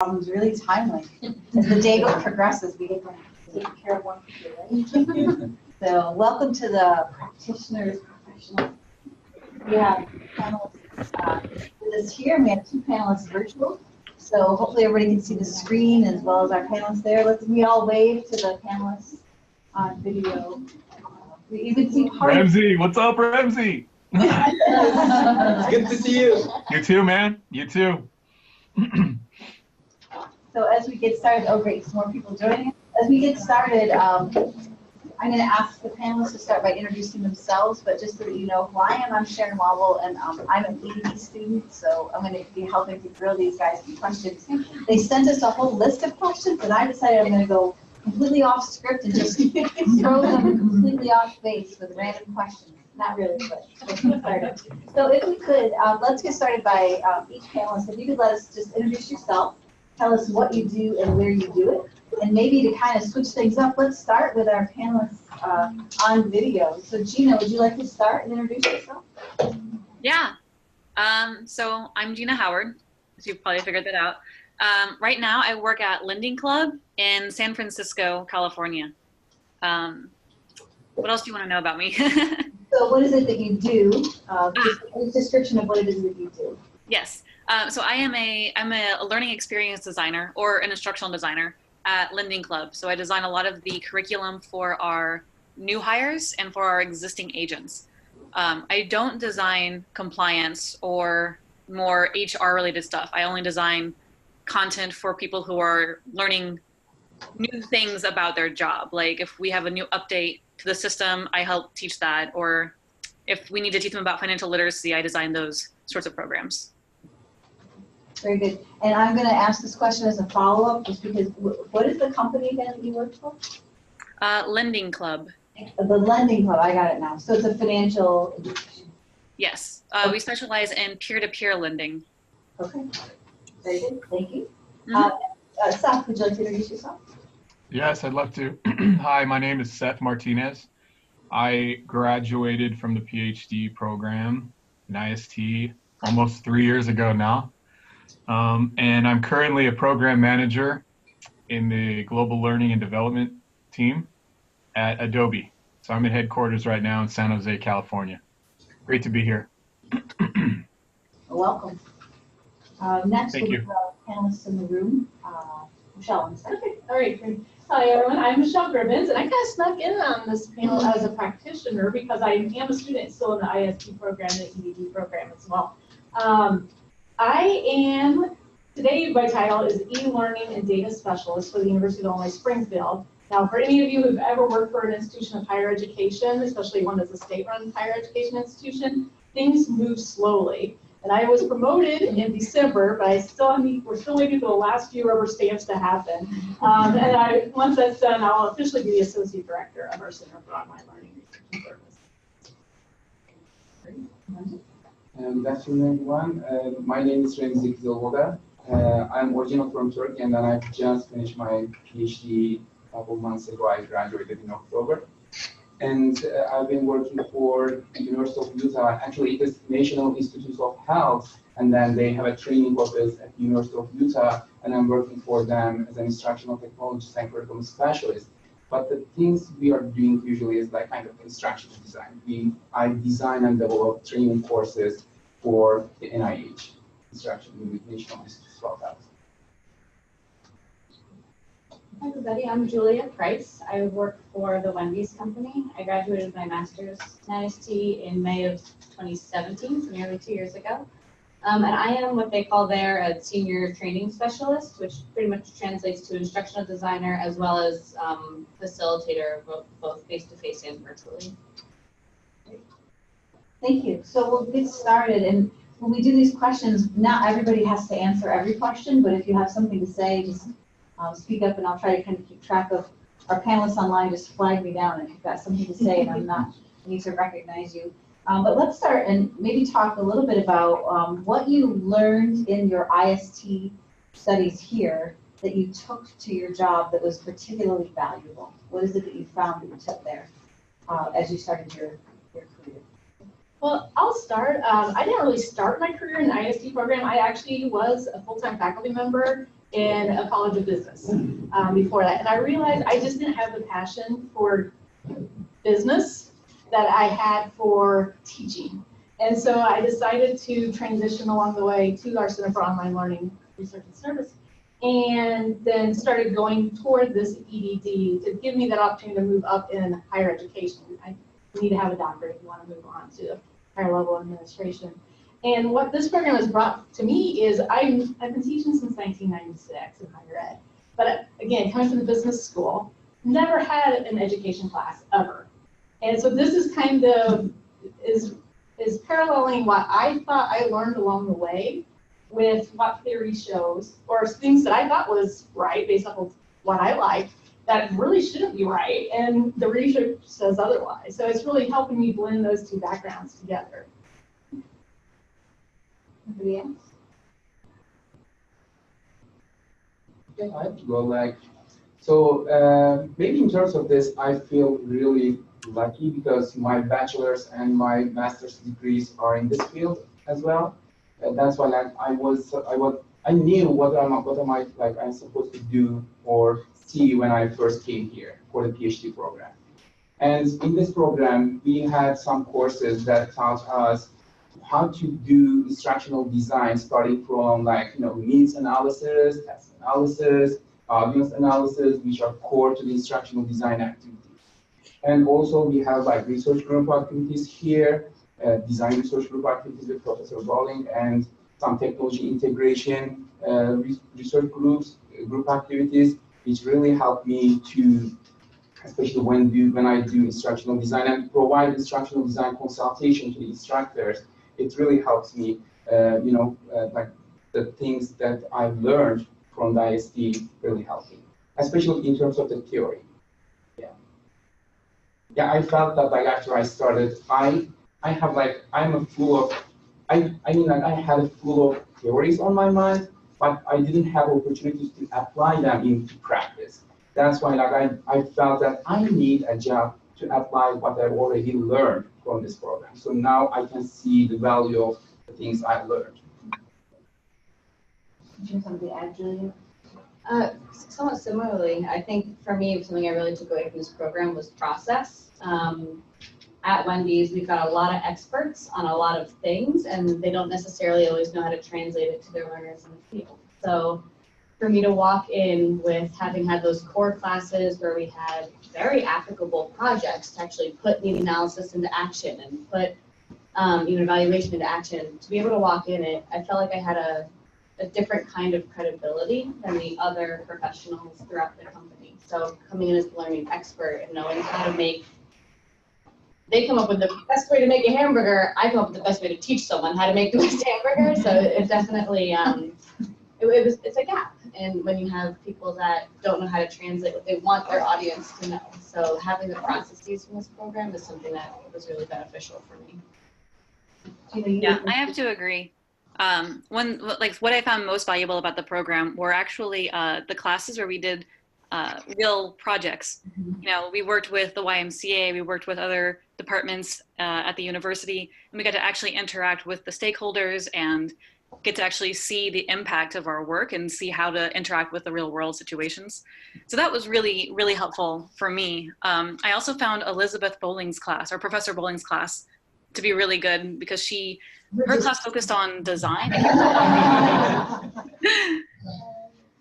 It's really timely. As the day progresses, we get to take care of one computer, right? So welcome to the practitioners professional. We have panelists with us here, and we have two panelists virtual. So hopefully everybody can see the screen as well as our panelists there. We all wave to the panelists on video. We even see Ramsey, what's up, Ramsey? It's good to see you. You too, man. You too. So as we get started, oh great, some more people joining. As we get started, I'm going to ask the panelists to start by introducing themselves, but just so that you know who I am, I'm Sharon Wobble, and I'm an ED student, so I'm going to be helping to drill these guys some questions. They sent us a whole list of questions, and I decided I'm going to go completely off script and just throw them completely off base with random questions. Not really, but let's get started. So if we could, let's get started by each panelist. If you could let us just introduce yourself, tell us what you do and where you do it. And maybe to kind of switch things up, let's start with our panelists on video. So Gina, would you like to start and introduce yourself? Yeah. So I'm Gina Howard, as you've probably figured that out. Right now I work at Lending Club in San Francisco, California. What else do you want to know about me? So what is it that you do? Just a description of what it is that you do. Yes. So I'm a learning experience designer or an instructional designer at Lending Club. So I design a lot of the curriculum for our new hires and for our existing agents. I don't design compliance or more HR related stuff. I only design content for people who are learning new things about their job. Like if we have a new update to the system, I help teach that. Or if we need to teach them about financial literacy, I design those sorts of programs. Very good. And I'm going to ask this question as a follow-up, just because, what is the company again that you work for? Lending Club. The Lending Club, I got it now. So it's a financial institution. Yes. We specialize in peer-to-peer lending. Okay. Very good. Thank you. Mm-hmm. Seth, would you like to introduce yourself? Yes, I'd love to. Hi, my name is Seth Martinez. I graduated from the PhD program in IST almost 3 years ago now. And I'm currently a program manager in the Global Learning and Development team at Adobe. So I'm at headquarters right now in San Jose, California. Great to be here. Welcome. Next, Thank we'll you. have panelists in the room. Michelle, on the side. Okay, all right, great. Hi everyone, I'm Michelle Gribbins, and I kind of snuck in on this panel as a practitioner because I am a student still in the IST program and the EDD program as well. Today my title is E-Learning and Data Specialist for the University of Illinois Springfield. Now for any of you who've ever worked for an institution of higher education, especially one that's a state-run higher education institution, things move slowly. And I was promoted in December, but we're still waiting for the last few rubber stamps to happen. Once that's done, I'll officially be the Associate Director of our Center for Online Learning Research and Service. Good afternoon, everyone. My name is Ramsey Kizilvoda. I'm original from Turkey, and then I just finished my PhD a couple months ago. I graduated in October. And I've been working for the University of Utah. Actually, it is National Institutes of Health, and then they have a training office at the University of Utah, and I'm working for them as an instructional technologist and curriculum specialist. But the things we are doing usually is like kind of instructional design. I design and develop training courses for the NIH, Instruction National Institutes of Health. Hi everybody, I'm Julia Price. I work for the Wendy's company. I graduated with my master's in IST in May of 2017, so nearly 2 years ago. And I am what they call there a senior training specialist, which pretty much translates to instructional designer as well as facilitator, both face-to-face and virtually. Thank you. So we'll get started. And when we do these questions, not everybody has to answer every question, but if you have something to say, just speak up, and I'll try to kind of keep track of our panelists online. Just flag me down if you've got something to say and I need to recognize you. But let's start and maybe talk a little bit about what you learned in your IST studies here that you took to your job that was particularly valuable. What is it that you found that you took there as you started your career? Well, I'll start. I didn't really start my career in the IST program. I actually was a full-time faculty member in a college of business before that. And I realized I just didn't have the passion for business that I had for teaching. And so I decided to transition along the way to our Center for Online Learning Research and Service, and then started going toward this EDD to give me that opportunity to move up in higher education. I need to have a doctorate if you want to move on to higher level administration. And what this program has brought to me is I've been teaching since 1996 in higher ed. But again, coming from the business school, never had an education class ever. And so this is kind of is paralleling what I thought I learned along the way with what theory shows, or things that I thought was right based off of what I like, that really shouldn't be right, and the research says otherwise. So it's really helping me blend those two backgrounds together. Anybody else? Yeah, so maybe in terms of this, I feel really lucky because my bachelor's and my master's degrees are in this field as well. That's why I knew what I'm supposed to do or see when I first came here for the PhD program. And in this program, we had some courses that taught us how to do instructional design, starting from needs analysis, test analysis, audience analysis, which are core to the instructional design activities. And also we have research group activities here, design research group activities with Professor Bowling, and some technology integration research group activities, which really help me to, especially when I do instructional design and provide instructional design consultation to the instructors. It really helps me, the things that I've learned from the IST really help me, especially in terms of the theory. Yeah, I felt that after I started, I had a full of theories on my mind, but I didn't have opportunities to apply them into practice. That's why I felt that I need a job to apply what I've already learned from this program. So now I can see the value of the things I've learned. Did you have something to add, Julia? Somewhat similarly, I think for me, something I really took away from this program was process. At Wendy's, we've got a lot of experts on a lot of things, and they don't necessarily always know how to translate it to their learners in the field. So for me to walk in with having had those core classes where we had very applicable projects to actually put need analysis into action and put evaluation into action, to be able to walk in it, I felt like I had a different kind of credibility than the other professionals throughout the company. So coming in as the learning expert and knowing how to make, they come up with the best way to make a hamburger, I come up with the best way to teach someone how to make the best hamburger. So it definitely, it's a gap. And when you have people that don't know how to translate what they want their audience to know. So having the processes from this program is something that was really beneficial for me. Yeah, I have to agree. What I found most valuable about the program were actually the classes where we did real projects. We worked with the YMCA, we worked with other departments at the university, and we got to actually interact with the stakeholders and get to actually see the impact of our work and see how to interact with the real world situations. So that was really, really helpful for me. I also found Elizabeth Bowling's class, or Professor Bowling's class, to be really good because her class focused on design.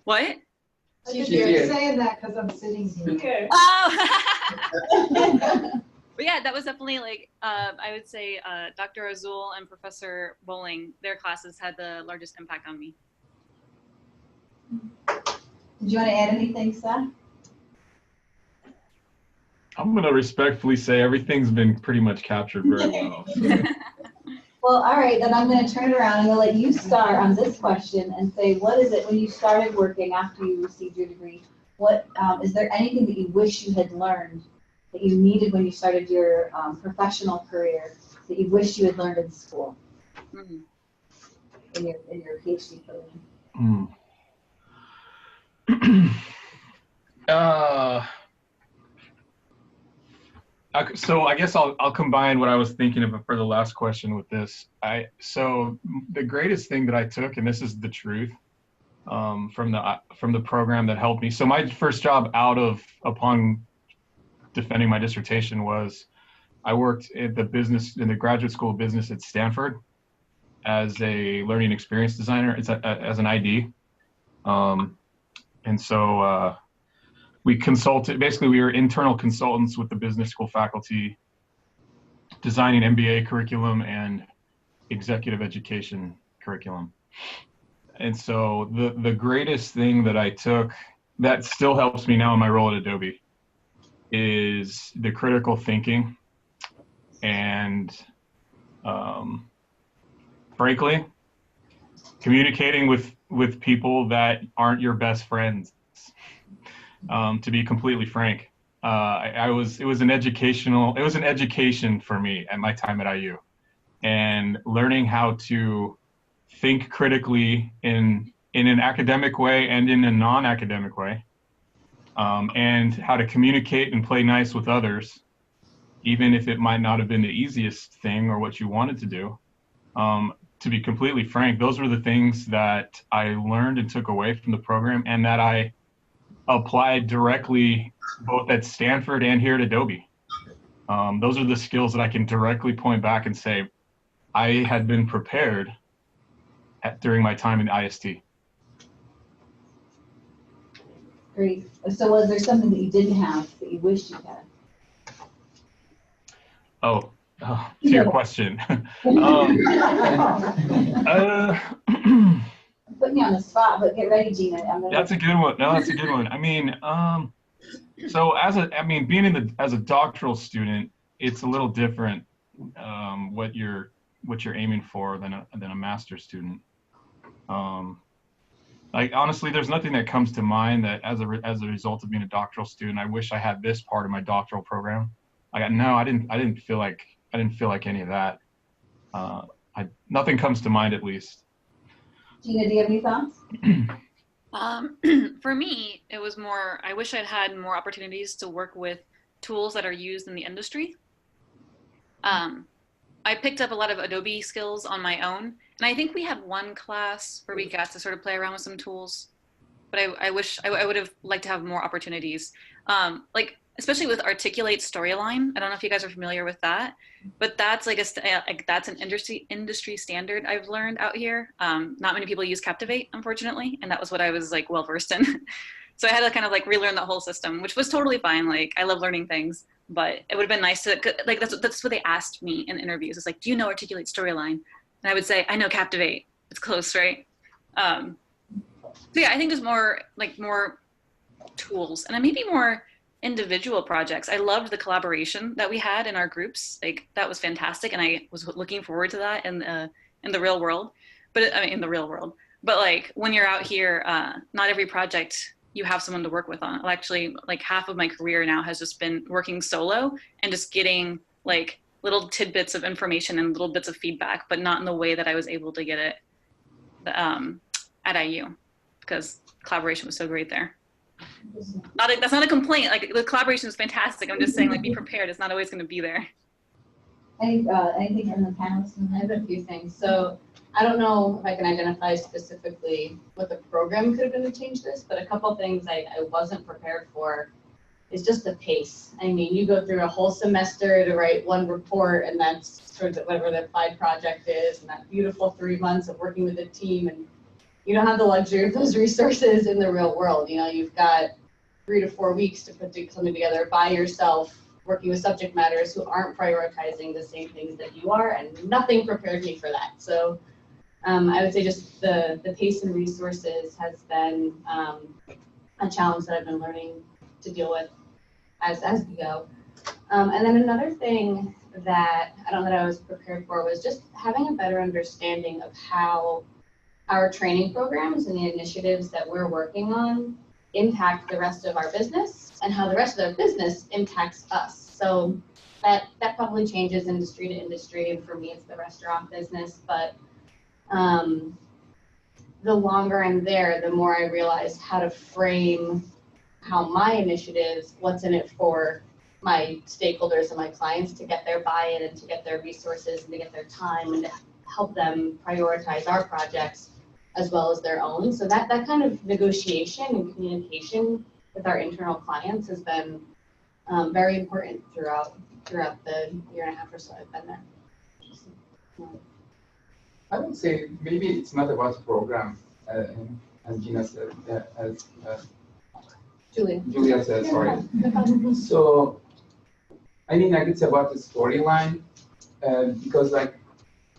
What? She's saying that because I'm sitting here. Okay. Oh! But yeah, that was definitely I would say Dr. Azul and Professor Bowling, their classes had the largest impact on me. Did you want to add anything, Seth? I'm going to respectfully say everything's been pretty much captured very well. So. Well, all right, then I'm going to turn it around. I'm going to let you start on this question and say, what is it when you started working after you received your degree? What is there anything that you wish you had learned that you needed when you started your professional career that you wish you had learned in school, in your PhD program? So I guess I'll combine what I was thinking of for the last question with this. So the greatest thing that I took, and this is the truth, from the program that helped me. So my first job upon defending my dissertation was I worked in the graduate school of business at Stanford as a learning experience designer. As an ID. And so we consulted, basically we were internal consultants with the business school faculty, designing MBA curriculum and executive education curriculum. And so the greatest thing that I took that still helps me now in my role at Adobe is the critical thinking and frankly, communicating with people that aren't your best friends. To be completely frank, it was an education for me at my time at IU, and learning how to think critically in an academic way and in a non-academic way, and how to communicate and play nice with others, even if it might not have been the easiest thing or what you wanted to do. To be completely frank, those were the things that I learned and took away from the program, and that I applied directly both at Stanford and here at Adobe. Those are the skills that I can directly point back and say, I had been prepared during my time in IST. Great. So was there something that you didn't have that you wished you had? To your question. Putting you on the spot, but get ready, Gina. That's a good one. No, that's a good one. I mean, so as a doctoral student, it's a little different what you're aiming for than a master's student. Like honestly, there's nothing that comes to mind that as a result of being a doctoral student, I wish I had this part of my doctoral program. I didn't feel like any of that. Nothing comes to mind, at least. Gina, do you have any thoughts? For me, it was more, I wish I'd had more opportunities to work with tools that are used in the industry. I picked up a lot of Adobe skills on my own, and I think we had one class where we got to sort of play around with some tools, but I wish I would have liked to have more opportunities. Like, especially with Articulate Storyline. I don't know if you guys are familiar with that, but that's like that's an industry standard I've learned out here. Not many people use Captivate, unfortunately, and that was what I was like well versed in. So I had to kind of like relearn the whole system, which was totally fine. Like I love learning things, but it would have been nice to like that's what they asked me in interviews. It's like, do you know Articulate Storyline? And I would say, I know Captivate. It's close, right? So yeah, I think there's more tools, and then maybe more individual projects. I loved the collaboration that we had in our groups. Like that was fantastic, and I was looking forward to that in the real world. But I mean, in the real world. But like when you're out here, not every project you have someone to work with on. Actually, like half of my career now has just been working solo and just getting like little tidbits of information and little bits of feedback, but not in the way that I was able to get it at IU, because collaboration was so great there. That's not a complaint. Like the collaboration is fantastic. I'm just saying, like, be prepared. It's not always going to be there. Anything in the panels? I have a few things. So I don't know if I can identify specifically what the program could have been to change this, but a couple things I wasn't prepared for is just the pace. I mean, you go through a whole semester to write one report, and that's sort of whatever the applied project is, and that beautiful 3 months of working with a team, and you don't have the luxury of those resources in the real world. You know, you've got 3 to 4 weeks to put something together by yourself, working with subject matters who aren't prioritizing the same things that you are, and nothing prepared me for that. So I would say just the pace and resources has been a challenge that I've been learning to deal with as we go. And then another thing that I don't know that I was prepared for was just having a better understanding of how our training programs and the initiatives that we're working on impact the rest of our business, and how the rest of the business impacts us. So that probably changes industry to industry, and for me it's the restaurant business, but the longer I'm there, the more I realize how to frame how my initiatives, what's in it for my stakeholders and my clients to get their buy-in and to get their resources and to get their time and to help them prioritize our projects as well as their own. So that kind of negotiation and communication with our internal clients has been very important throughout the year and a half or so I've been there. I would say maybe it's not about program, as Gina said, as Julia said, sorry. So, I mean, like it's about the storyline, because like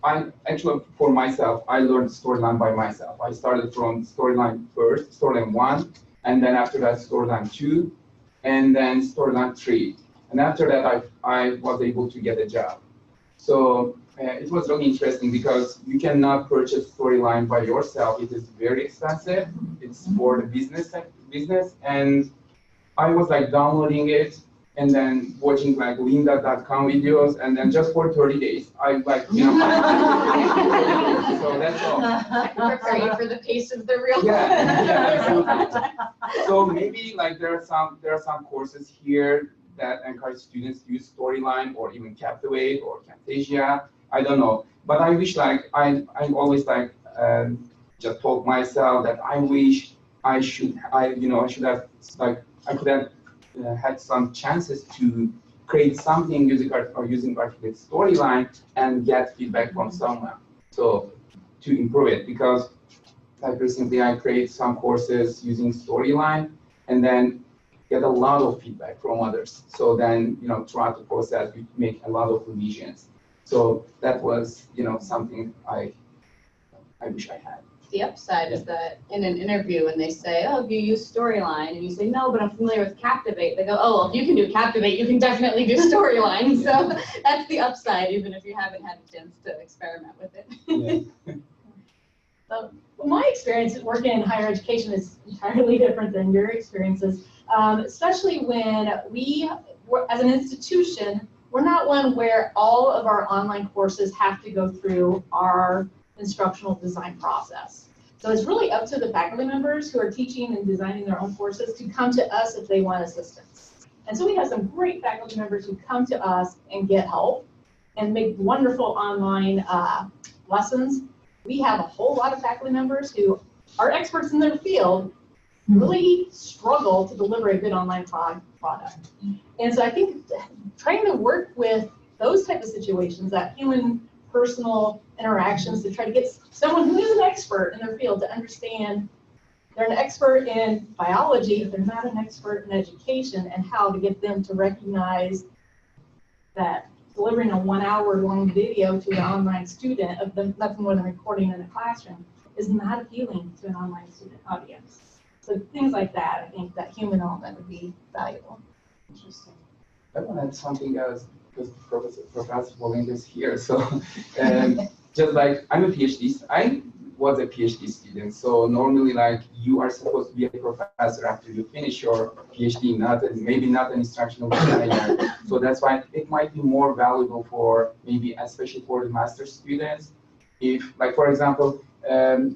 I actually, for myself, I learned storyline by myself. I started from storyline first, storyline 1, and then after that storyline 2, and then storyline 3. And after that, I was able to get a job. So it was really interesting because you cannot purchase storyline by yourself. It is very expensive. It's for the business, and I was like downloading it and then watching like lynda.com videos, and then just for 30 days, I like, so that's all. I can prepare you for the pace of the real Absolutely. So maybe like there are some courses here that encourage students to use Storyline or even Captivate or Camtasia. I don't know, but I wish like I'm always like just told myself that I wish I should have like I could have had some chances to create something using Articulate Storyline and get feedback from someone. So to improve it, because like recently I created some courses using Storyline and then get a lot of feedback from others. So then, throughout the process, we make a lot of revisions. So that was, something I wish I had. The upside is that in an interview, when they say, "Oh, have you used Storyline?" and you say, "No, but I'm familiar with Captivate," they go, "Oh, well, if you can do Captivate, you can definitely do Storyline." So that's the upside, even if you haven't had a chance to experiment with it. Yeah. Well, my experience working in higher education is entirely different than your experiences, especially when we, as an institution, we're not one where all of our online courses have to go through our instructional design process. So it's really up to the faculty members who are teaching and designing their own courses to come to us if they want assistance. And so we have some great faculty members who come to us and get help and make wonderful online lessons. We have a whole lot of faculty members who are experts in their field, really struggle to deliver a good online product. And so I think trying to work with those type of situations, that human personal interactions, to try to get someone who is an expert in their field to understand they're an expert in biology, but they're not an expert in education, and how to get them to recognize that delivering a 1 hour long video to an online student of them, nothing more than recording in a classroom, is not appealing to an online student audience. So things like that, I think that human element would be valuable. Interesting. I want to add something else because Professor Bolling is here. So just like I'm a PhD, I was a PhD student. So normally like you are supposed to be a professor after you finish your PhD, maybe not an instructional designer. So that's why it might be more valuable for maybe, especially for the master's students. If like, for example,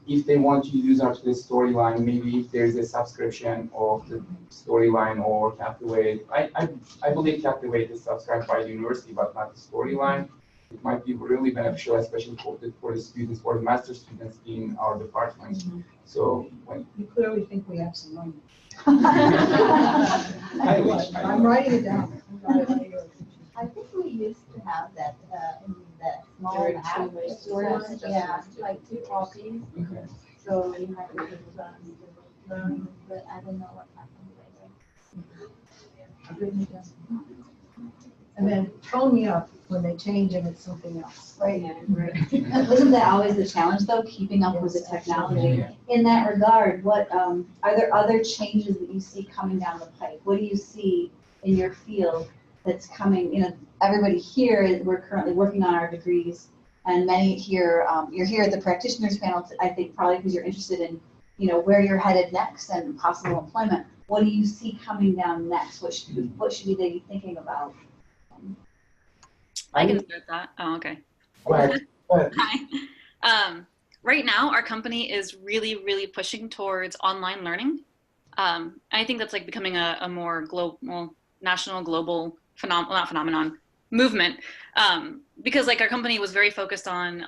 if they want to use Articulate Storyline, maybe if there's a subscription of the Storyline or Captivate. I believe Captivate is subscribed by the university, but not the Storyline. It might be really beneficial, especially for the students, for the master students in our department. Mm-hmm. So when you clearly think we have some money. I wish. I'm writing it down. I think we used to have that in the small app. Yeah, like 2 copies. Okay. So you have to learn, but I don't know what happened later. And then phone me up when they change and it's something else. Right. Right. Isn't that always the challenge, though, keeping up with the technology? Yeah. In that regard, what are there other changes that you see coming down the pipe? What do you see in your field that's coming? Everybody here, we're currently working on our degrees, and many here, you're here at the practitioners panel, I think probably because you're interested in, where you're headed next and possible employment. What do you see coming down next? What should we be thinking about? I can start that. Oh, okay. Go ahead. Hi. Right now, our company is really, really pushing towards online learning. I think that's like becoming a more global, national, global movement. Because like our company was very focused on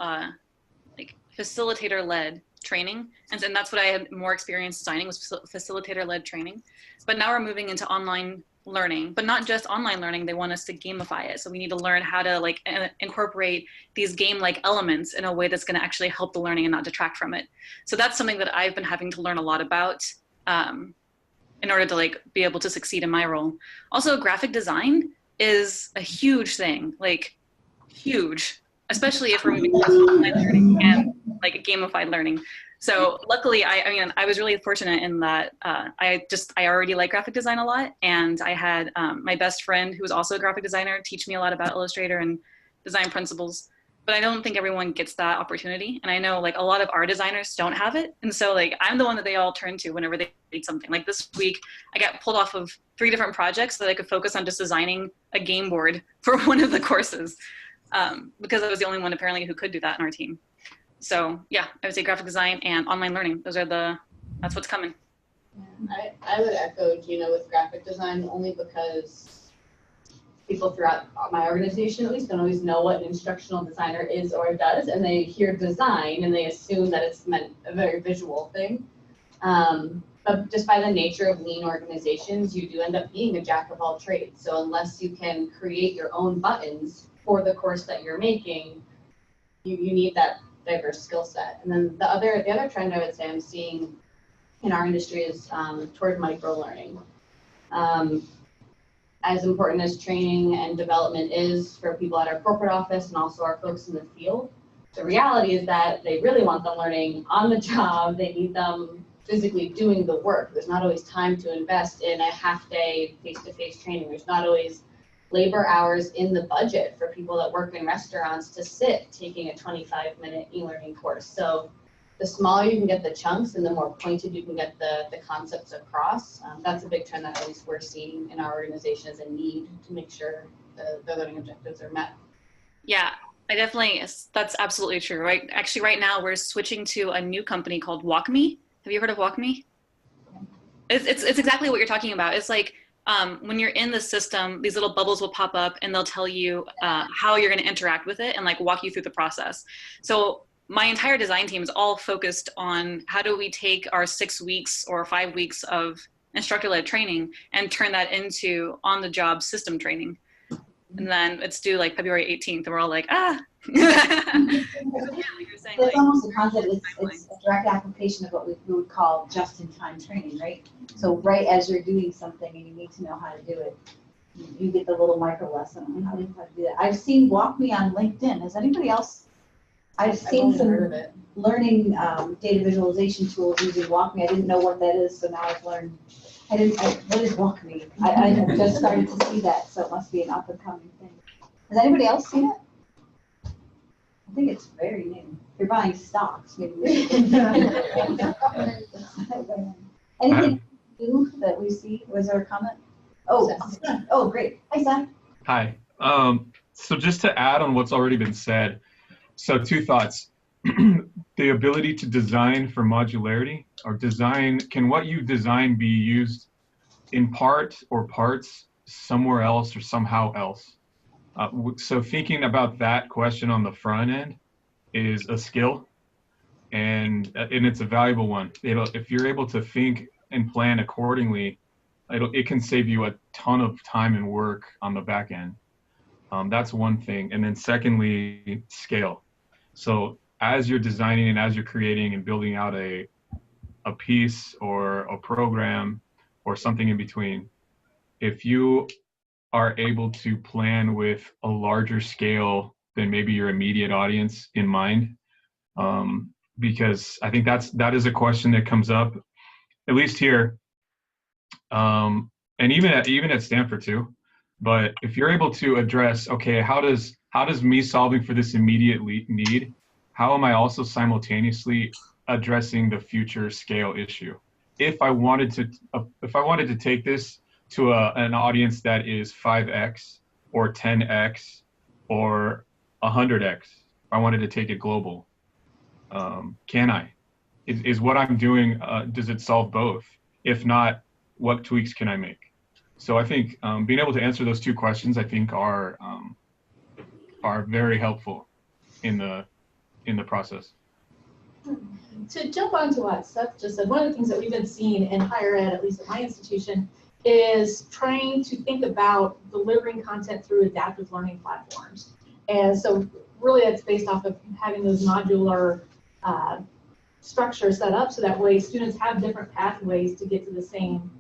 like facilitator-led training. And that's what I had more experience designing, was facilitator-led training. But now we're moving into online learning, but not just online learning. They want us to gamify it. So we need to learn how to like incorporate these game-like elements in a way that's going to actually help the learning and not detract from it. So that's something that I've been having to learn a lot about in order to like be able to succeed in my role. Also, graphic design is a huge thing, like huge, especially if we're moving towards online learning and like gamified learning. So luckily, I mean, I was really fortunate in that I already like graphic design a lot. And I had my best friend, who was also a graphic designer, teach me a lot about Illustrator and design principles. But I don't think everyone gets that opportunity. And I know like a lot of our designers don't have it. And so like, I'm the one that they all turn to whenever they need something. Like this week, I got pulled off of 3 different projects so that I could focus on just designing a game board for one of the courses. Because I was the only one apparently who could do that in our team. So yeah, I would say graphic design and online learning. That's what's coming. I would echo Gina with graphic design, only because people throughout my organization at least don't always know what an instructional designer is or does, and they hear design and they assume that it's meant a very visual thing. But just by the nature of lean organizations, you do end up being a jack of all trades. So unless you can create your own buttons for the course that you're making, you need that diverse skill set. And then the other trend I would say I'm seeing in our industry is toward micro learning. As important as training and development is for people at our corporate office and also our folks in the field, the reality is that they really want them learning on the job. They need them physically doing the work. There's not always time to invest in a half-day face-to-face training. There's not always labor hours in the budget for people that work in restaurants to sit taking a 25-minute e-learning course. So the smaller you can get the chunks and the more pointed you can get the concepts across, that's a big trend that at least we're seeing in our organization as a need to make sure the learning objectives are met. Yeah, that's absolutely true. Right. Actually, right now we're switching to a new company called WalkMe. Have you heard of WalkMe? It's exactly what you're talking about. It's like, when you're in the system, these little bubbles will pop up and they'll tell you how you're going to interact with it and like walk you through the process. So my entire design team is all focused on how do we take our 6 weeks or 5 weeks of instructor-led training and turn that into on-the-job system training. And then it's due like February 18th and we're all like, ah. That's almost a concept, it's a direct application of what we would call just-in-time training, right? So right as you're doing something and you need to know how to do it, you get the little micro lesson on how to do that. I've seen WalkMe on LinkedIn. Has anybody else? I've seen some learning data visualization tools using WalkMe. I didn't know what that is, so now I've learned. What is WalkMe? I have just started to see that, so it must be an up-and-coming thing. Has anybody else seen it? I think it's very new. If you're buying stocks, maybe. Anything new that we see? Was there a comment? Oh, great. Hi, Seth. Hi. So just to add on what's already been said, so 2 thoughts. The ability to design for modularity, or can what you design be used in part or parts somewhere else or somehow else? So thinking about that question on the front end is a skill, and it's a valuable one. If you're able to think and plan accordingly, it can save you a ton of time and work on the back end. That's one thing. And then secondly, scale. So as you're designing and as you're creating and building out a piece or a program or something in between, if you are able to plan with a larger scale than maybe your immediate audience in mind, because I think that is a question that comes up, at least here, and even at Stanford too. But if you're able to address, okay, how does me solving for this immediate need, how am I also simultaneously addressing the future scale issue? If I wanted to take this to an audience that is 5x or 10x or 100x, if I wanted to take it global, can I? Is what I'm doing, does it solve both? If not, what tweaks can I make? So I think being able to answer those 2 questions, I think are very helpful in the process. To jump onto what Seth just said, one of the things that we've been seeing in higher ed, at least at my institution, is trying to think about delivering content through adaptive learning platforms. And so really it's based off of having those modular structures set up so that way students have different pathways to get to the same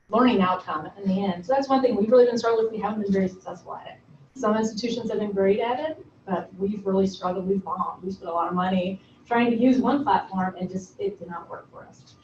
learning outcome in the end. So that's one thing we've really been struggling with. We haven't been very successful at it. Some institutions have been great at it, but we've really struggled. We've bombed. We spent a lot of money trying to use one platform and just it did not work for us.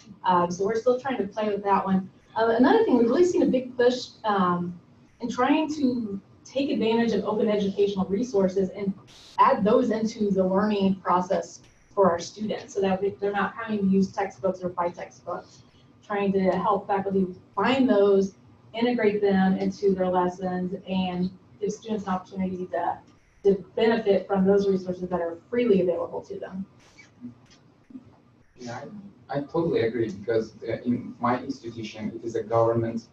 So we're still trying to play with that one. Another thing, we've really seen a big push in trying to take advantage of open educational resources and add those into the learning process for our students so that they're not having to use textbooks or buy textbooks, trying to help faculty find those, integrate them into their lessons, and give students an opportunity to benefit from those resources that are freely available to them. Yeah, I totally agree because in my institution, it is a government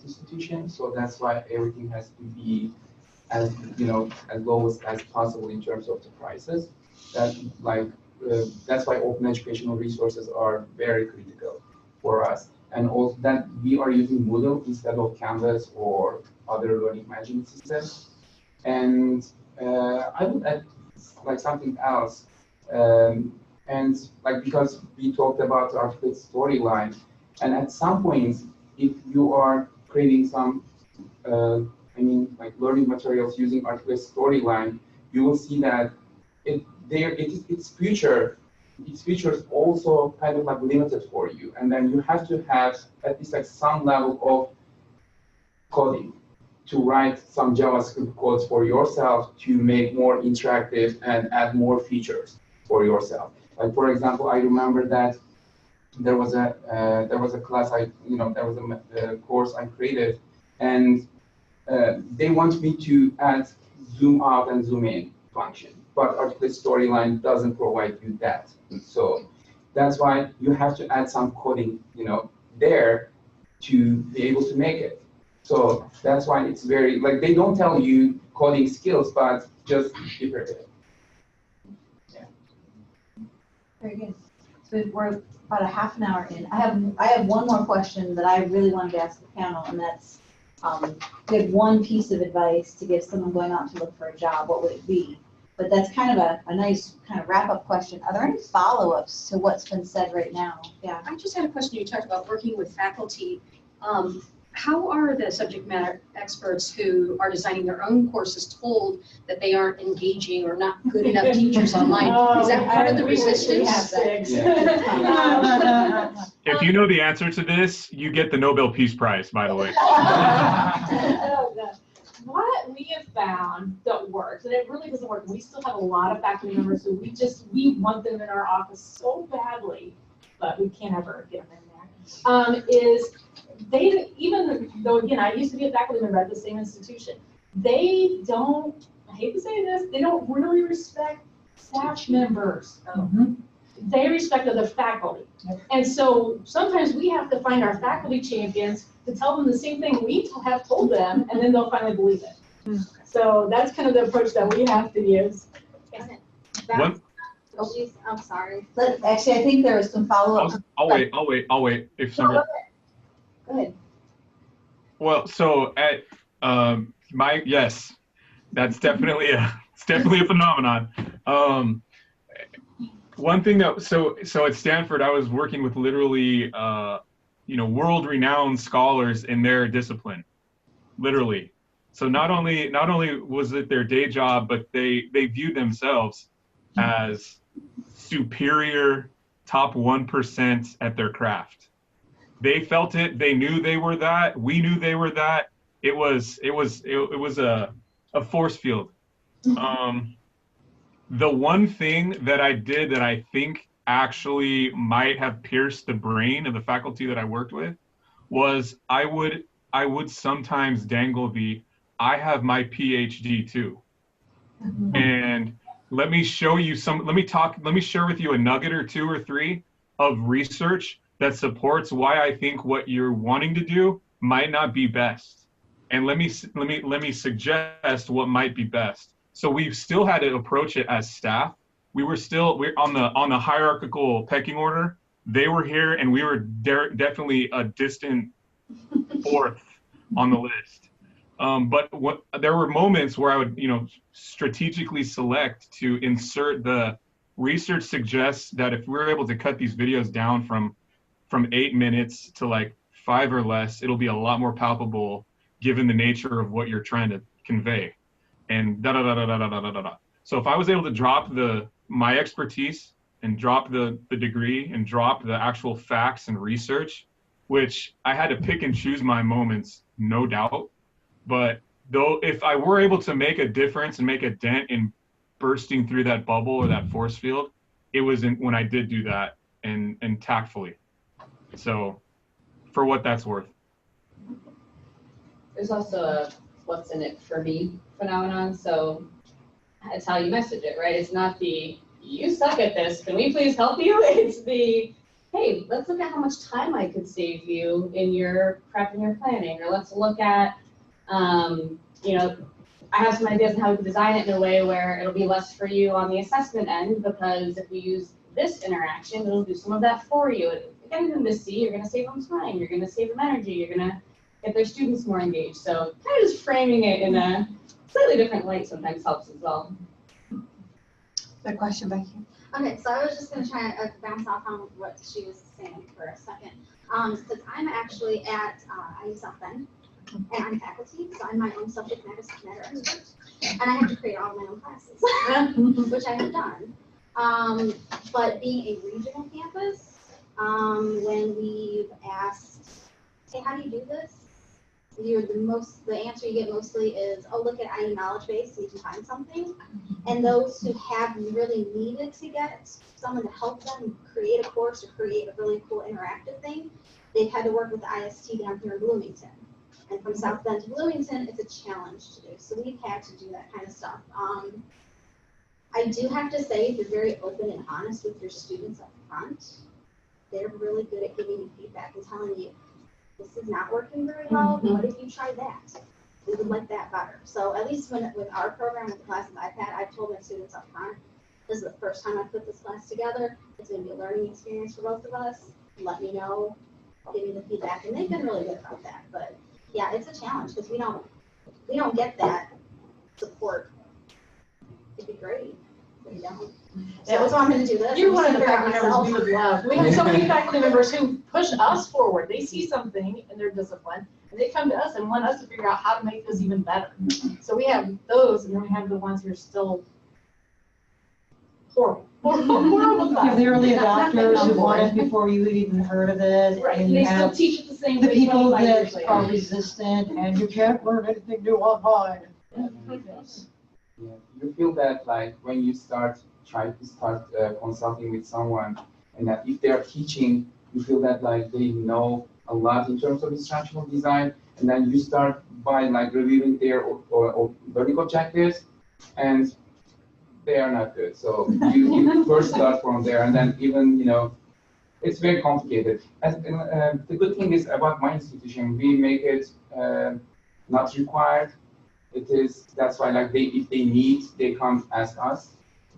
institution, so that's why everything has to be as as low as possible in terms of the prices. That's why open educational resources are very critical for us, and also that we are using Moodle instead of Canvas or other learning management systems. And I would add something else. And because we talked about articulate storyline, and at some point, if you are creating some, learning materials using articulate storyline, you will see that its features also kind of limited for you, and then you have to have at least some level of coding to write some JavaScript codes for yourself to make more interactive and add more features for yourself. Like for example, I remember that there was a class there was a course I created, and they want me to add zoom out and zoom in function, but Articulate Storyline doesn't provide you that. So that's why you have to add some coding, there to be able to make it. So that's why it's very they don't tell you coding skills, but just be prepared. Very good. So we're about a half an hour in. I have one more question that I really wanted to ask the panel, and that's give one piece of advice to give someone going out to look for a job. What would it be? But that's kind of a nice kind of wrap-up question. Are there any follow-ups to what's been said right now? Yeah. I just had a question. You talked about working with faculty. How are the subject matter experts who are designing their own courses told that they aren't engaging or not good enough teachers online? Is that part of the resistance? If you know the answer to this, you get the Nobel Peace Prize, by the way. What we have found that works, and it really doesn't work, we still have a lot of faculty members who we want them in our office so badly, but we can't ever get them in there, is they, even though, again, I used to be a faculty member at the same institution, they don't, I hate to say this, they don't really respect staff members. Mm-hmm. They respect other faculty. And so sometimes we have to find our faculty champions to tell them the same thing we have told them, and then they'll finally believe it. So that's kind of the approach that we have to use. I'm sorry. Actually, I think there was some follow-up. I'll wait. If somebody... Go ahead. Well, so at yes, that's definitely a phenomenon. One thing that so at Stanford, I was working with literally world-renowned scholars in their discipline, literally. So not only was it their day job, but they viewed themselves as superior, top 1% at their craft. They felt it. They knew they were that. We knew they were that. It was a force field. The one thing that I did that I think actually might have pierced the brain of the faculty that I worked with was I would sometimes dangle I have my PhD too. And let me share with you a nugget or two or three of research that supports why I think what you're wanting to do might not be best. And let me suggest what might be best. So we've still had to approach it as staff we're on the hierarchical pecking order. They were here, and we were definitely a distant fourth on the list. But there were moments where I would, strategically select to insert the research suggests that if we're able to cut these videos down from 8 minutes to like 5 or less, it'll be a lot more palpable given the nature of what you're trying to convey. And da da da da da da da da da. So if I was able to drop my expertise and drop the degree and drop the actual facts and research, which I had to pick and choose my moments, no doubt. But though, if I were able to make a difference and make a dent in bursting through that bubble or that force field, it was when I did do that and tactfully. So for what that's worth. There's also a what's in it for me phenomenon. So that's how you message it, right? It's not the, you suck at this, can we please help you? It's the, hey, let's look at how much time I could save you in your prep and your planning, or let's look at, I have some ideas on how we can design it in a way where it'll be less for you on the assessment end, because if we use this interaction, it'll do some of that for you. Getting them to see, you're going to save them time, you're going to save them energy, you're going to get their students more engaged. So kind of just framing it in a slightly different light sometimes helps as well. Good question, Becky. Okay, so I was just going to try to bounce off on what she was saying for a second. Because I'm actually at IU South Bend, and I'm faculty, so I'm my own subject matter expert, and I have to create all my own classes, which I have done. But being a regional campus, when we've asked, hey, how do you do this? The answer you get mostly is, oh, look at IU Knowledge Base, so you can find something. And those who have really needed to get someone to help them create a course or create a really cool interactive thing, they've had to work with IST down here in Bloomington. And from South Bend to Bloomington, it's a challenge to do. So we've had to do that kind of stuff. I do have to say, if you're very open and honest with your students up front, they're really good at giving you feedback and telling you, this is not working very well. What if you try that? We would like that better. So at least with our program, with the classes I've had, I've told my students up front, this is the first time I put this class together. It's going to be a learning experience for both of us. Let me know. Give me the feedback. And they've been really good about that. But yeah, it's a challenge because we don't get that support. It'd be great. We don't. So it's want me to do this. You're one of the faculty members we would love. We have so many faculty members who push us forward. They see something in their discipline, and they come to us and want us to figure out how to make this even better. So we have those, and then we have the ones who are still horrible. Horrible. You have the early adopters who want it before you even heard of it. Right, and they you still have teach it the same the way people 25 years that later. are resistant, and you can't learn anything new online. Yes. Yeah, you feel that like when you try to start consulting with someone, and that if they are teaching, you feel that like they know a lot in terms of instructional design, and then you start by like reviewing their or learning objectives, and they are not good. So you first start from there, and then even it's very complicated. The good thing is about my institution, we make it not required. That's why like if they need, they come ask us,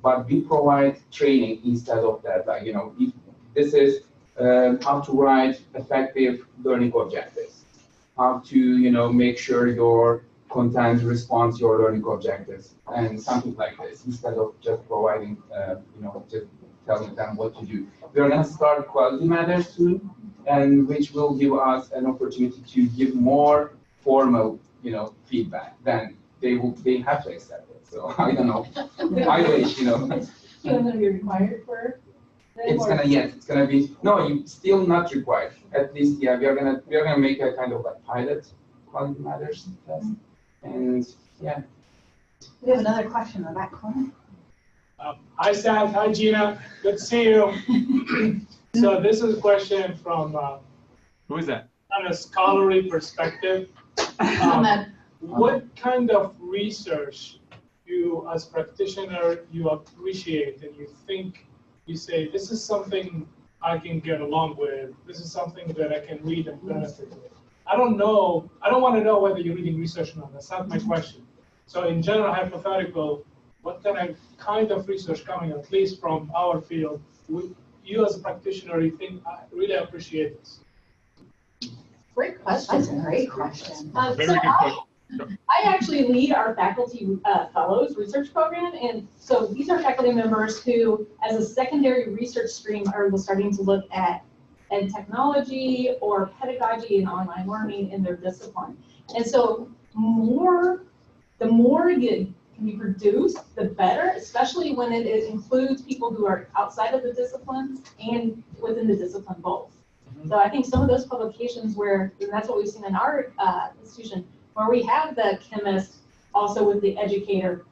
but we provide training instead of that. Like if this is how to write effective learning objectives, how to make sure your content responds to your learning objectives, and something like this, instead of just providing just telling them what to do. We are going to start quality matters soon, and which will give us an opportunity to give more formal feedback, then they have to accept it. So I don't know. I wish, It's going to be required for. It's gonna be you still not required. At least we are gonna make a kind of like pilot quality matters test, and yeah. We have another question in the back corner. Hi Seth, hi Gina, good to see you. So this is a question from Who is that? on a scholarly perspective. What kind of research you as practitioner you appreciate and you say this is something I can get along with, this is something that I can read and benefit with. I don't want to know whether you're reading research or not, that's not my question. So in general, hypothetical, what kind of research coming, at least from our field, would you as a practitioner, you think I really appreciate this? Great question. That's a great question. Very So good question. I actually lead our faculty fellows research program, and so these are faculty members who, as a secondary research stream, are starting to look at ed technology or pedagogy and online learning in their discipline. And so the more you can be produced, the better, especially when it includes people who are outside of the disciplines and within the discipline both. So I think some of those publications where, and that's what we've seen in our institution, where we have the chemist also with the educator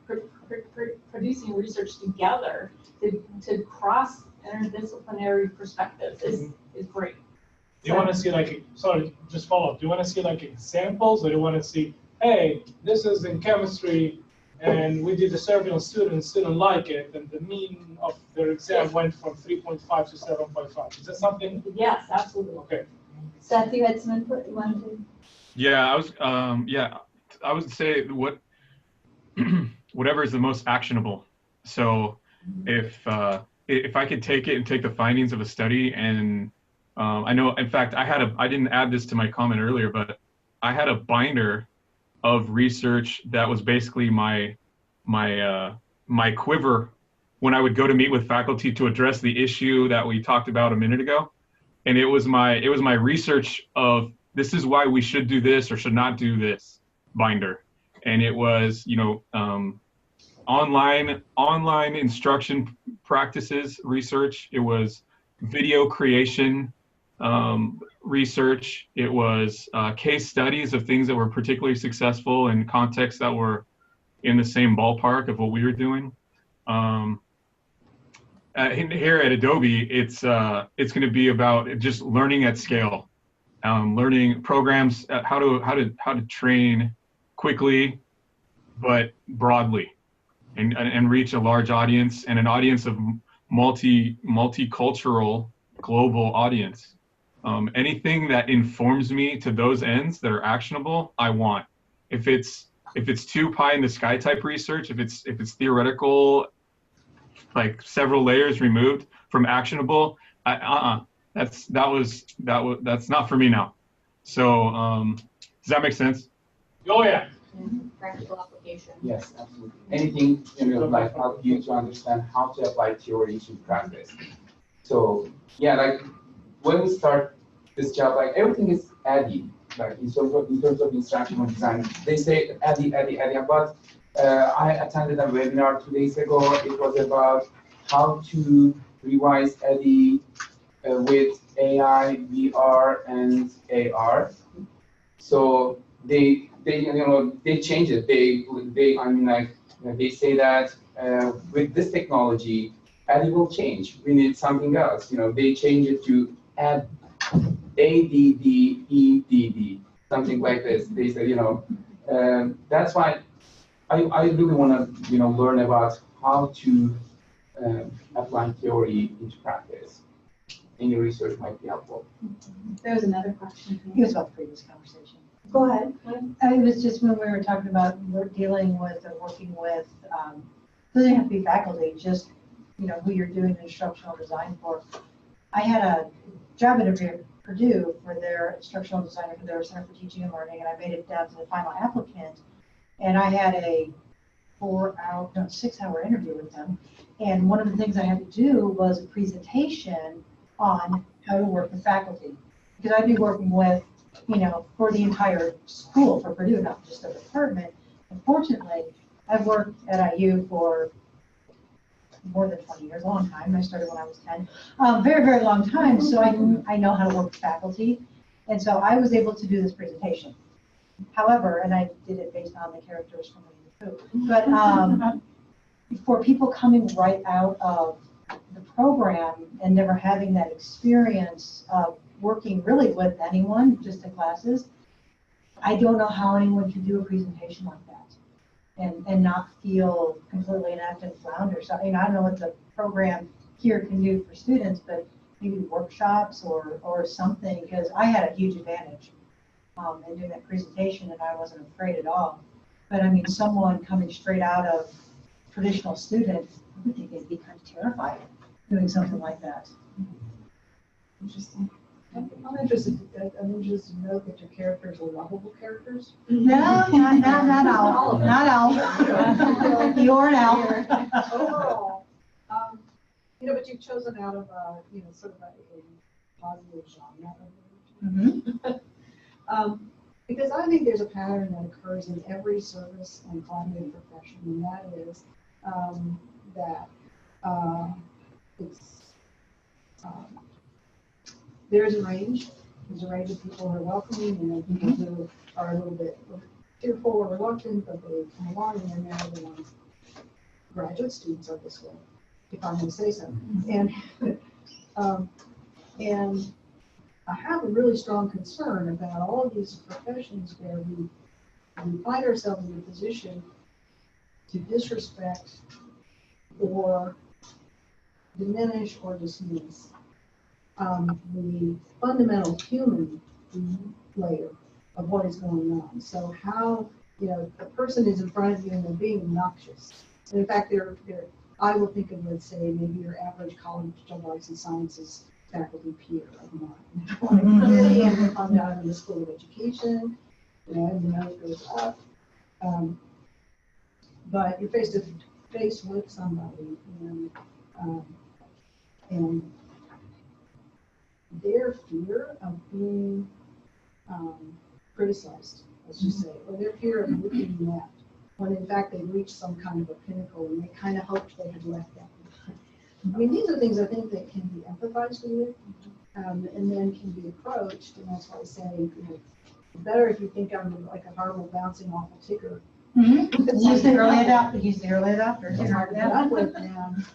producing research together to cross interdisciplinary perspectives is great. Do you want to see like, sorry, just follow up. Do you want to see like examples, or do you want to see, hey, this is in chemistry, and we did a survey on students, didn't like it, and the mean of their exam went from 3.5 to 7.5. Is that something? Yes, absolutely. Okay. Seth, you had some input you wanted to? Yeah, I would say whatever is the most actionable. So if I could take it and take the findings of a study, and I know, in fact, I didn't add this to my comment earlier, but I had a binder of research that was basically my quiver when I would go to meet with faculty to address the issue that we talked about a minute ago. And it was my research of, this is why we should do this or should not do this binder. And it was, online instruction practices research. It was video creation research. It was case studies of things that were particularly successful in contexts that were in the same ballpark of what we were doing. Here at Adobe, it's going to be about just learning at scale, learning programs, how to train quickly, but broadly, and reach a large audience, and an audience of multicultural global audience. Anything that informs me to those ends that are actionable, I want. If it's too pie in the sky type research, if it's theoretical, like several layers removed from actionable, that's not for me now. So does that make sense? Oh yeah. Practical application. Yes, absolutely. Anything like help you to understand how to apply theory to practice. So yeah, like when we start this job, like everything is ADDIE, like in terms of instructional design. They say ADDIE, but I attended a webinar 2 days ago. It was about how to revise ADDIE with AI, VR, and AR. So they change it. They say that with this technology, ADDIE will change. We need something else. They change it to ADDEDD, something like this. They said, that's why I really want to, learn about how to apply theory into practice. Any research might be helpful. There was another question. It was about the previous conversation. Go ahead. It was just when we were talking about dealing with or working with, doesn't have to be faculty, just, who you're doing instructional design for. I had a job interview at Purdue for their instructional designer for their Center for Teaching and Learning, and I made it down to the final applicant. And I had a 6-hour interview with them. And one of the things I had to do was a presentation on how to work with faculty. Because I'd be working with, for the entire school for Purdue, not just the department. Unfortunately, I've worked at IU for more than 20 years, a long time. I started when I was 10. Very, very long time, so I know how to work with faculty. And so I was able to do this presentation. However, and I did it based on the characters from Winnie the Pooh, but for people coming right out of the program and never having that experience of working really with anyone, just in classes, I don't know how anyone can do a presentation like that and not feel completely inept and flounder. So, I don't know what the program here can do for students, but maybe workshops or something, because I had a huge advantage in doing that presentation, and I wasn't afraid at all. But someone coming straight out of traditional student, I would think they'd be kind of terrified doing something like that. Interesting. I'm interested to note that your characters are lovable characters. No, not all. Not all. You're an owl. Overall. But you've chosen out of, sort of a positive genre. Mm-hmm. Because I think there's a pattern that occurs in every service and collaborative profession, and that is that there's a range. There's a range of people who are welcoming, and then people who are a little bit fearful or reluctant, but they come along and they're now the ones. Graduate students are this way, if I'm going to say so. And I have a really strong concern about all of these professions where we find ourselves in a position to disrespect or diminish or dismiss the fundamental human layer of what is going on. So how, a person is in front of you and they're being obnoxious. And in fact, I will think of, let's say, maybe your average college of arts and sciences faculty peer of mine. And they come down in the School of Education, and the nose goes up. But you're face to face with somebody, and their fear of being criticized, let's just say, or their fear of looking left, when in fact they've reached some kind of a pinnacle and they kind of hoped they had left that behind. I mean, these are things I think that can be empathized with, and then can be approached, and that's why I say, better if you think I'm like a horrible bouncing awful ticker. Mm-hmm. Use the early adopter. Use the early adopter. It's hard to get up with them.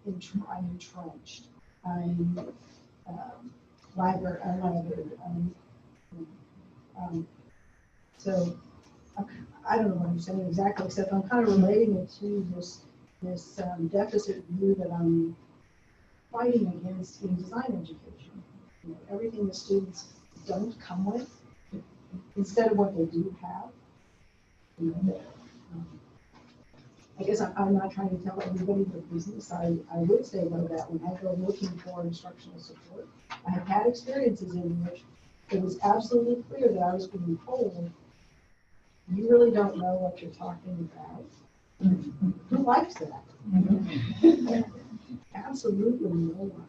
Then I'm entrenched. I'm laggard. So I don't know what I'm saying exactly, except I'm kind of relating it to this deficit view that I'm fighting against in design education. Everything the students don't come with, instead of what they do have. I guess I'm not trying to tell everybody their business. I would say, though, that when I go looking for instructional support, I have had experiences in which it was absolutely clear that I was being told, you really don't know what you're talking about. Who likes that? Absolutely no one.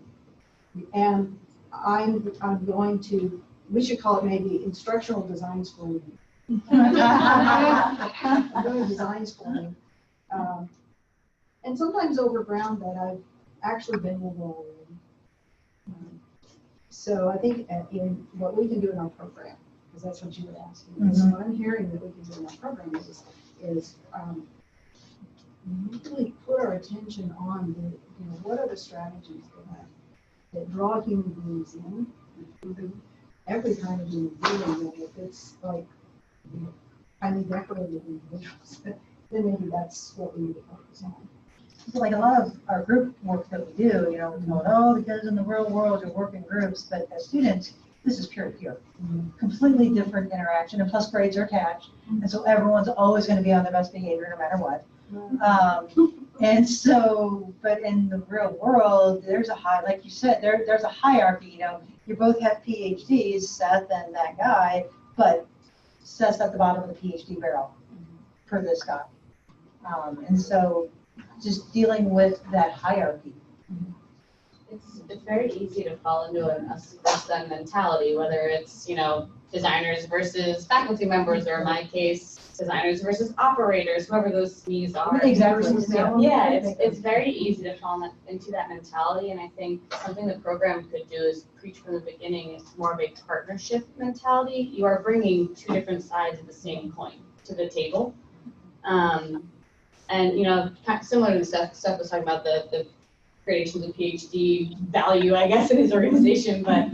And I'm going to, we should call it maybe instructional design schooling. I'm going to design schooling. And sometimes over ground that I've actually been with already. So I think in what we can do in our program, because that's what you were asking. Mm-hmm. So what I'm hearing that we can do in our program is really put our attention on what are the strategies that draw human beings in, including every kind of individual. If it's like highly decorated individuals, then maybe that's what we need to focus on. Like a lot of our group work that we do, because in the real world you work in groups, but as students, this is peer-to-peer. Mm-hmm. Completely different interaction, and plus grades are attached, and so everyone's always going to be on their best behavior no matter what. And so, but in the real world, there's a like you said, there's a hierarchy. You both have PhDs, Seth and that guy, but Seth's at the bottom of the PhD barrel for this guy. And so, just dealing with that hierarchy. It's very easy to fall into an us versus them mentality, whether it's designers versus faculty members, or in my case, designers versus operators, whoever those SMEs are. Exactly. Yeah, it's very easy to fall into that mentality, and I think something the program could do is preach from the beginning. It's more of a partnership mentality. You are bringing two different sides of the same coin to the table. And similar to the stuff was talking about the creation of the PhD value, I guess, in his organization. But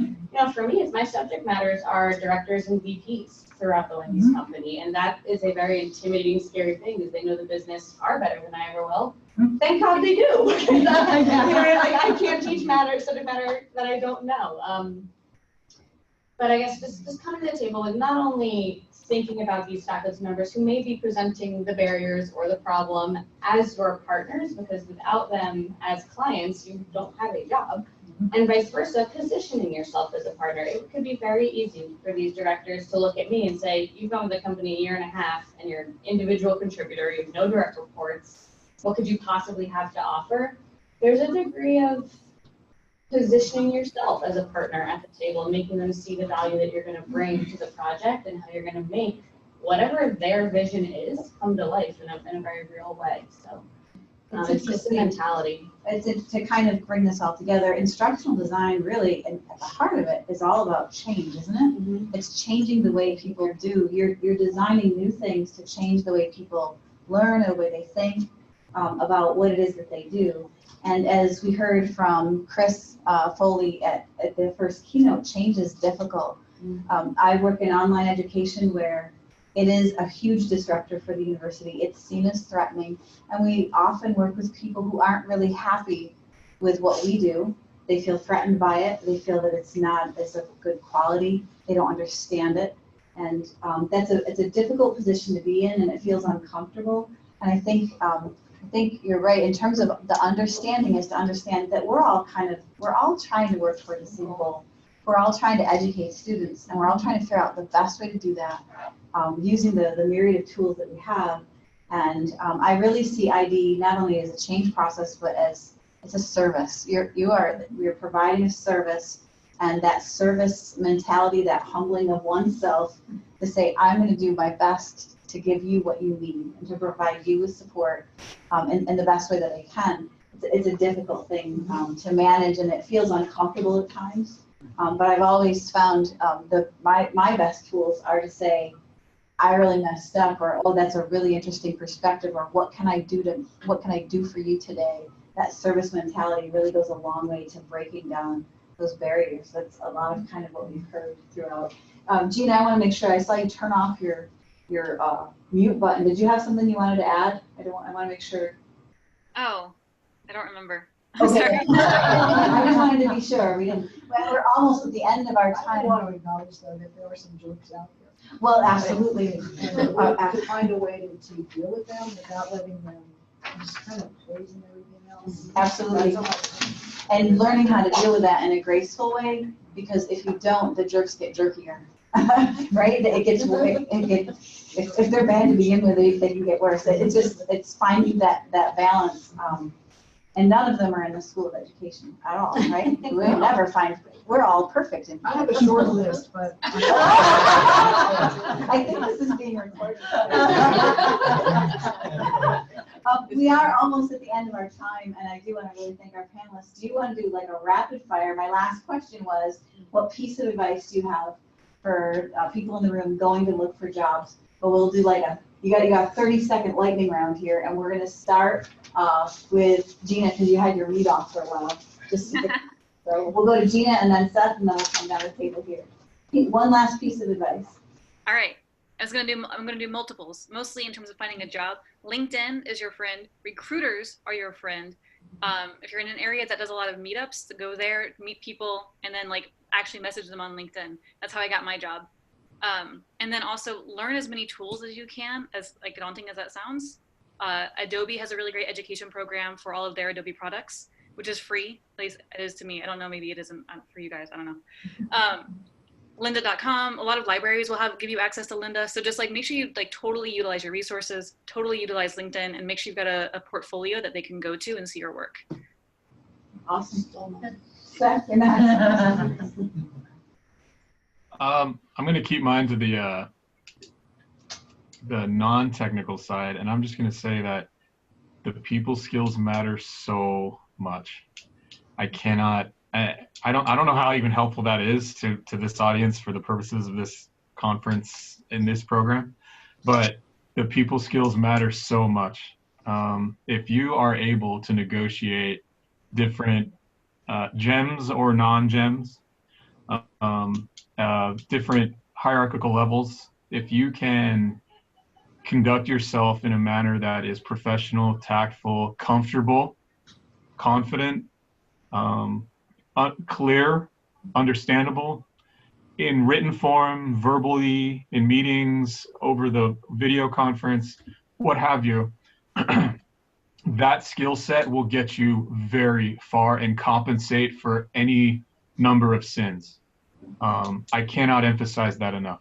for me, it's my subject matters are directors and VPs throughout the Wendy's company, and that is a very intimidating, scary thing, because they know the business far better than I ever will. Thank God they do. I can't teach subject matter that I don't know. But I guess just coming to the table and not only thinking about these faculty members who may be presenting the barriers or the problem as your partners, because without them as clients, you don't have a job, and vice versa, positioning yourself as a partner. It could be very easy for these directors to look at me and say, you've been with the company a year and a half and you're an individual contributor, you have no direct reports, what could you possibly have to offer? There's a degree of positioning yourself as a partner at the table and making them see the value that you're going to bring to the project and how you're going to make whatever their vision is come to life in a very real way. So it's just a mentality. It's to kind of bring this all together. Instructional design really, and at the heart of it, is all about change, isn't it? Mm-hmm. It's changing the way people do. You're designing new things to change the way people learn, the way they think about what it is that they do. And as we heard from Chris Foley at the first keynote, change is difficult. I work in online education where it is a huge disruptor for the university. It's seen as threatening, and we often work with people who aren't really happy with what we do. They feel threatened by it. They feel that it's not as of good quality. They don't understand it, and it's a difficult position to be in, and it feels uncomfortable. And I think you're right in terms of the understanding is to understand that we're all trying to work toward the same goal. We're all trying to educate students, and we're all trying to figure out the best way to do that using the myriad of tools that we have. And I really see ID not only as a change process, but as it's a service. You're providing a service, and that service mentality, that humbling of oneself to say, I'm going to do my best to give you what you need and to provide you with support in the best way that I can. It's a difficult thing to manage, and it feels uncomfortable at times. But I've always found my best tools are to say, I really messed up, or oh, that's a really interesting perspective, or what can I do for you today? That service mentality really goes a long way to breaking down those barriers. That's a lot of kind of what we've heard throughout. Gina, I want to make sure I saw you turn off your mute button. Did you have something you wanted to add? I want to make sure. Oh, I don't remember. Okay. I just wanted to be sure. We're almost at the end of our I time. want to acknowledge though that there are some jokes out there. Well, absolutely. To find a way to deal with them without letting them just kind of poison everything else. Absolutely. And learning how to deal with that in a graceful way, because if you don't, the jerks get jerkier. Right? If they're bad to begin with, they can get worse. It's finding that balance. And none of them are in the School of Education at all, right? We're all perfect. I have a short list, but. I think this is being recorded. We are almost at the end of our time, and I do want to really thank our panelists. Do you want to do like a rapid fire? My last question was, what piece of advice do you have for people in the room going to look for jobs? But we'll do like you got a 30-second lightning round here, and we're going to start with Gina, because you had your read off for a while. So we'll go to Gina and then Seth, and then we'll come down the table here. One last piece of advice. All right. I'm gonna do multiples, mostly in terms of finding a job. LinkedIn is your friend. Recruiters are your friend. If you're in an area that does a lot of meetups, to go there, meet people, and then like actually message them on LinkedIn. That's how I got my job. And then also learn as many tools as you can, as like daunting as that sounds. Adobe has a really great education program for all of their Adobe products, which is free. At least it is to me. I don't know, maybe it isn't for you guys. I don't know. Lynda.com, a lot of libraries will give you access to Lynda. So just like make sure you like totally utilize your resources, totally utilize LinkedIn, and make sure you've got a portfolio that they can go to and see your work. Awesome. Seth, you're next. I'm going to keep mine to the non-technical side, and I'm just going to say that the people skills matter so much. I don't know how even helpful that is to this audience for the purposes of this conference in this program, but the people skills matter so much. If you are able to negotiate different gems or non-gems, different hierarchical levels, if you can conduct yourself in a manner that is professional, tactful, comfortable, confident, clear, understandable, in written form, verbally, in meetings, over the video conference, what have you, that skill set will get you very far and compensate for any number of sins. I cannot emphasize that enough.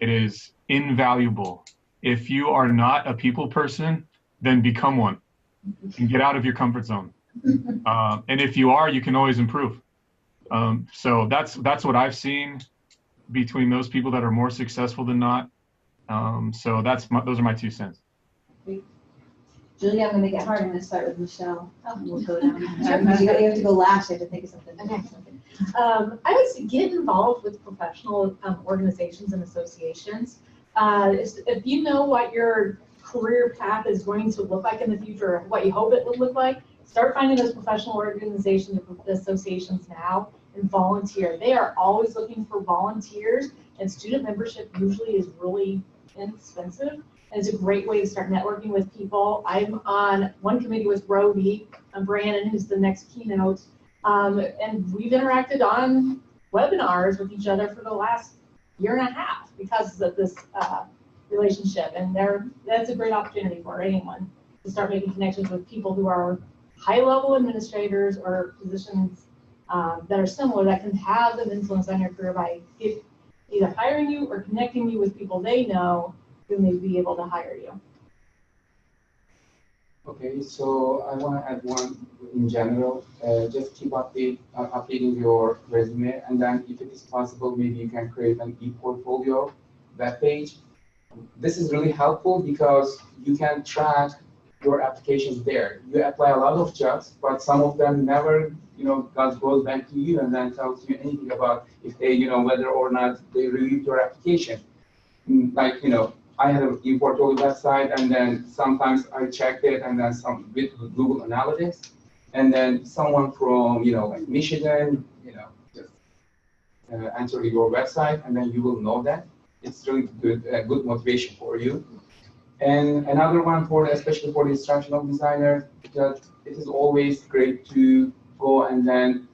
It is invaluable. If you are not a people person, then become one and get out of your comfort zone. And if you are, you can always improve. So that's what I've seen between those people that are more successful than not. So those are my 2 cents. Julia, I'm gonna make it hard. I'm gonna start with Michelle. We'll go down. You have to go last. You have to think of something. Okay. I would say get involved with professional organizations and associations. If you know what your career path is going to look like in the future, what you hope it would look like, start finding those professional organizations and associations now and volunteer. They are always looking for volunteers, and student membership usually is really inexpensive. And it's a great way to start networking with people. I'm on one committee with Roby and Brandon, who's the next keynote. And we've interacted on webinars with each other for the last 1.5 years because of this relationship. And that's a great opportunity for anyone to start making connections with people who are high-level administrators or positions that are similar that can have an influence on your career by either hiring you or connecting you with people they know who may be able to hire you. Okay, so I want to add one in general. Just keep updating your resume, and then if it is possible, maybe you can create an e-portfolio web page. This is really helpful because you can track your applications there. You apply a lot of jobs, but some of them never, goes back to you and then tells you anything about if they, whether or not they reviewed your application. Like, I had an e-portfolio website, and then sometimes I checked it, and then with Google Analytics, and then someone from, like Michigan, just enter your website, and then you will know that. It's really good motivation for you. And another one especially for the instructional designers, because it is always great to go and then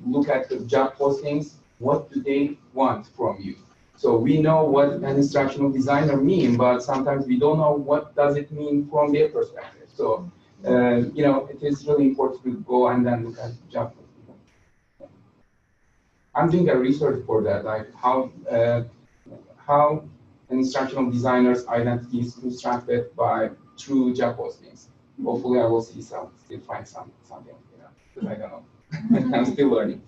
look at the job postings. What do they want from you? So we know what an instructional designer means, but sometimes we don't know what does it mean from their perspective. So, it is really important to go and then look at job postings. I'm doing a research for that, like how an instructional designer's identity is constructed through job postings. Hopefully, I will still find something, because I don't know. I'm still learning.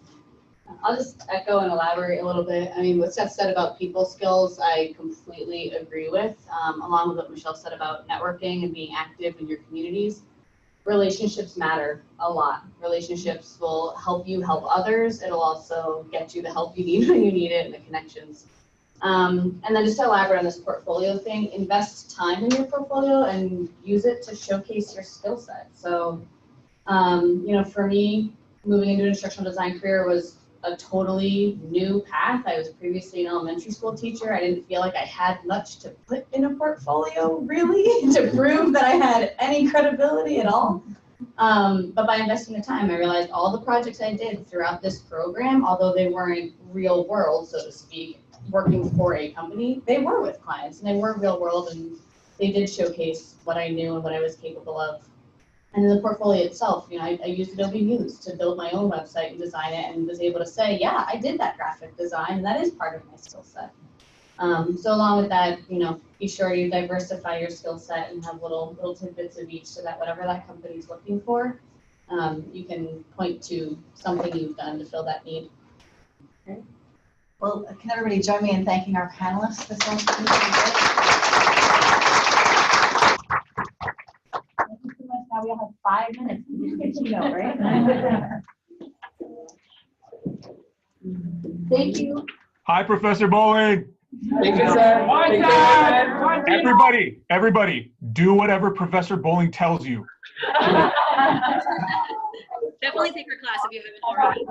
I'll just echo and elaborate a little bit. I mean, what Seth said about people skills, I completely agree with, along with what Michelle said about networking and being active in your communities. Relationships matter a lot. Relationships will help you help others. It'll also get you the help you need when you need it and the connections. And then just to elaborate on this portfolio thing, invest time in your portfolio and use it to showcase your skill set. So, for me, moving into an instructional design career was a totally new path. I was previously an elementary school teacher. I didn't feel like I had much to put in a portfolio, really, to prove that I had any credibility at all. But by investing the time, I realized all the projects I did throughout this program, although they weren't real world, so to speak, working for a company, they were with clients and they were real world, and they did showcase what I knew and what I was capable of. And in the portfolio itself, I used Adobe Muse to build my own website and design it, and was able to say, yeah, I did that graphic design, and that is part of my skill set. So along with that, be sure you diversify your skill set and have little tidbits of each, so that whatever that company is looking for, you can point to something you've done to fill that need. Okay. Well, can everybody join me in thanking our panelists this afternoon? Now we all have 5 minutes to do the keynote, right? Thank you. Hi, Professor Bowling. Thank you, sir. Everybody, do whatever Professor Bowling tells you. Definitely take her class if you haven't already.